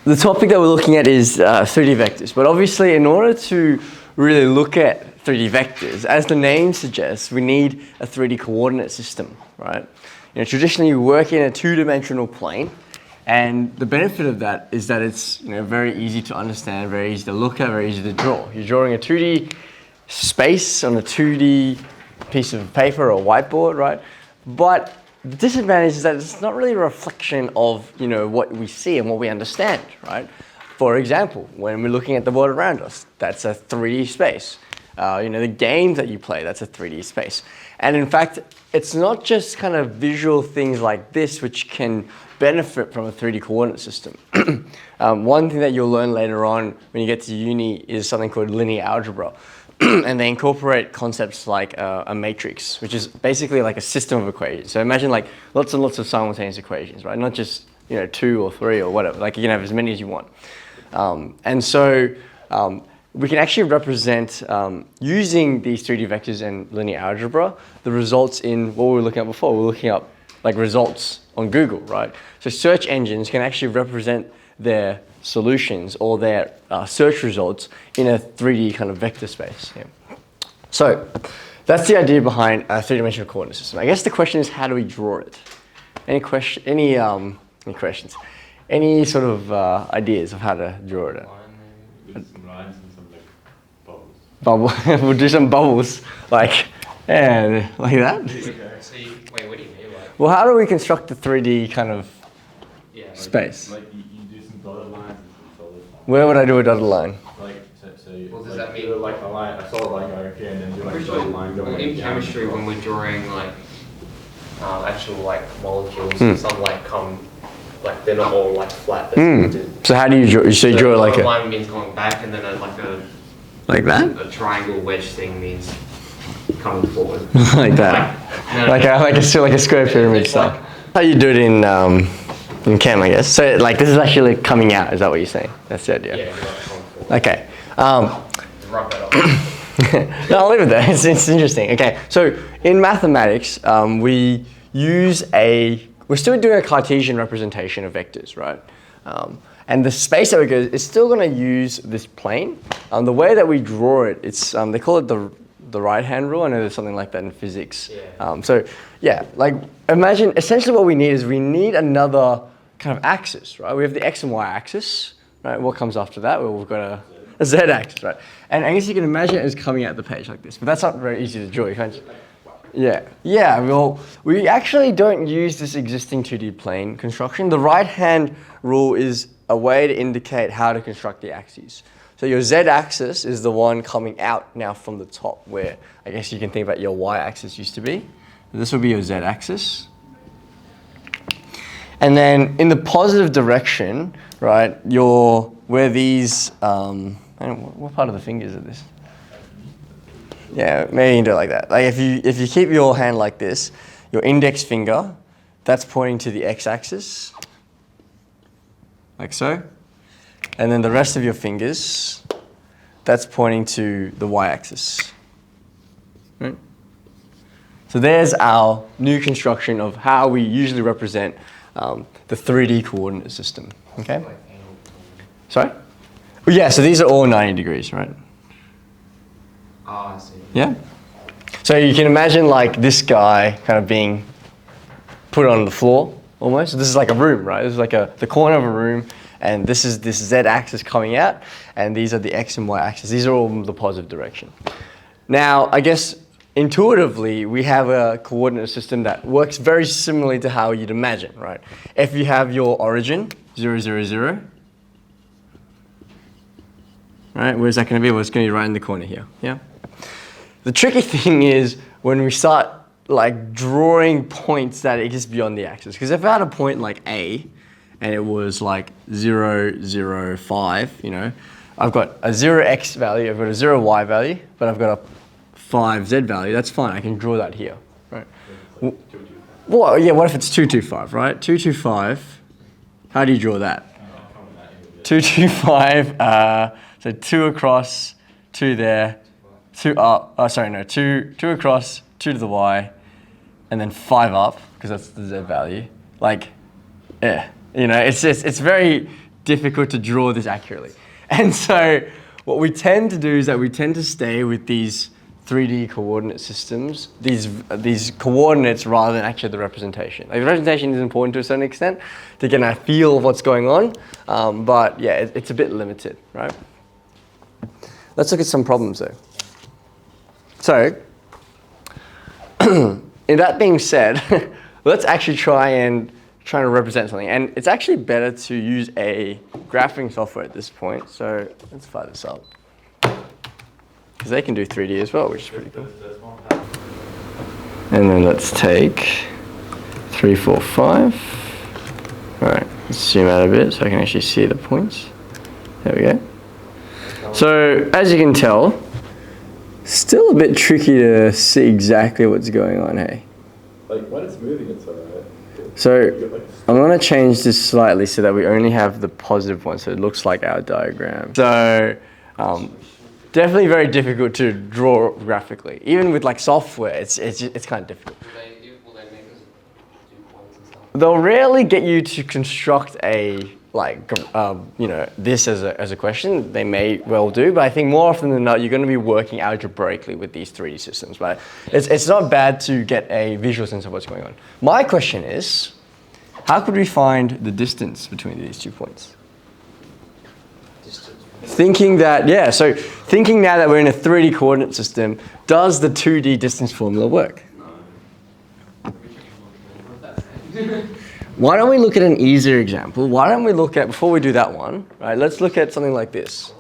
the topic that we're looking at is 3D vectors. But obviously, in order to really look at 3D vectors, as the name suggests, we need a 3D coordinate system, right? Traditionally, we work in a two-dimensional plane, and the benefit of that is that it's very easy to understand, very easy to look at, very easy to draw. You're drawing a 2D space on a 2D piece of paper or whiteboard, right? But the disadvantage is that it's not really a reflection of what we see and what we understand, right? For example, when we're looking at the world around us, that's a 3D space. The games that you play, that's a 3D space. And in fact, it's not just kind of visual things like this which can benefit from a 3D coordinate system. One thing that you'll learn later on when you get to uni is something called linear algebra. And they incorporate concepts like a matrix, which is basically like a system of equations. So imagine like lots and lots of simultaneous equations, right? Not just 2 or 3 or whatever. Like you can have as many as you want. And so we can actually represent, using these 3D vectors and linear algebra, the results in what we were looking at before. We were looking up like results on Google, right? So search engines can actually represent their solutions or their search results in a 3D kind of vector space. Yeah. So that's the idea behind a three-dimensional coordinate system. I guess the question is, how do we draw it? Any questions? Any sort of ideas of how to draw it? Some lines and some bubbles. We'll do some bubbles, like that. So wait, what do you mean? Well, how do we construct the 3D kind of space? Like you do some dotted lines and some solid lines. Where would I do a dotted line? Like Well, does that mean do like a line, a solid line going here, and then do like a dotted line going in down. chemistry when we're drawing like actual like molecules, some like come like they're not all like flat. So how do you draw? So you draw like a a line means going back, and then like that, a triangle wedge thing means coming forward. like that, like a square pyramid style. How you do it in chem, I guess. So like this is actually coming out. Is that what you're saying? That's the idea. Yeah, like coming forward. Okay. Rub that off. No, I'll leave it there. It's interesting. Okay, so in mathematics, we're still doing a Cartesian representation of vectors, right? And the space that we go is still going to use this plane. The way that we draw it, it's they call it the right-hand rule. I know there's something like that in physics. Yeah. Like imagine essentially what we need is we need another kind of axis, right? We have the X and Y axis, right? What comes after that? Well, we've got a Z axis, right? And I guess you can imagine it as coming out the page like this, but that's not very easy to draw. You can't. Yeah. Well, we actually don't use this existing 2D plane construction. The right-hand rule is a way to indicate how to construct the axes. So your Z-axis is the one coming out now from the top, where I guess you can think about your Y-axis used to be. This will be your Z-axis. And then in the positive direction, right, where these, what part of the fingers are this? Yeah, maybe you can do it like that. Like if you keep your hand like this, your index finger, that's pointing to the X-axis, like so. And then the rest of your fingers, that's pointing to the Y-axis. Right? So there's our new construction of how we usually represent the 3D coordinate system. Okay? Sorry? Well, yeah, so these are all 90 degrees, right? Oh, I see. Yeah? So you can imagine like this guy kind of being put on the floor almost. So this is like a room, right? This is like the corner of a room, and this is this Z-axis coming out, and these are the X and Y-axis. These are all the positive direction. Now, I guess intuitively, we have a coordinate system that works very similarly to how you'd imagine, right? If you have your origin, 0, 0, 0, right? Where's that going to be? Well, it's going to be right in the corner here, yeah? The tricky thing is when we start like drawing points that exist beyond the axis. Because if I had a point like A, and it was like 0, 0, 5, I've got a 0x value, I've got a 0y value, but I've got a 5z value. That's fine, I can draw that here, right? Well, yeah, what if it's 2, 2, 5, right? 2, 2, 5, how do you draw that? 2, 2, 5, so 2 across, 2 there, 2 up, 2 across, 2 to the y, and then 5 up, because that's the z value. Like, yeah, it's very difficult to draw this accurately. And so what we tend to do is that we tend to stay with these 3D coordinate systems, these coordinates rather than actually the representation. Like, the representation is important to a certain extent to get a feel of what's going on, but yeah, it's a bit limited, right? Let's look at some problems though. So, in that being said, let's actually try to represent something. And it's actually better to use a graphing software at this point. So let's fire this up. Because they can do 3D as well, which is pretty cool. And then let's take 3, 4, 5. All right, let's zoom out a bit so I can actually see the points. There we go. So as you can tell, still a bit tricky to see exactly what's going on, hey? Like, when it's moving, it's alright. So I'm going to change this slightly so that we only have the positive one, so it looks like our diagram. So definitely very difficult to draw graphically. Even with like software, it's kind of difficult. Will they make us do points and stuff? They'll rarely get you to construct a this as a question. They may well do, but I think more often than not, you're going to be working algebraically with these 3D systems, right? It's not bad to get a visual sense of what's going on. My question is, how could we find the distance between these 2 points? Thinking that now that we're in a 3D coordinate system, does the 2D distance formula work? Why don't we look at an easier example? Why don't we look at, before we do that one, right, let's look at something like this.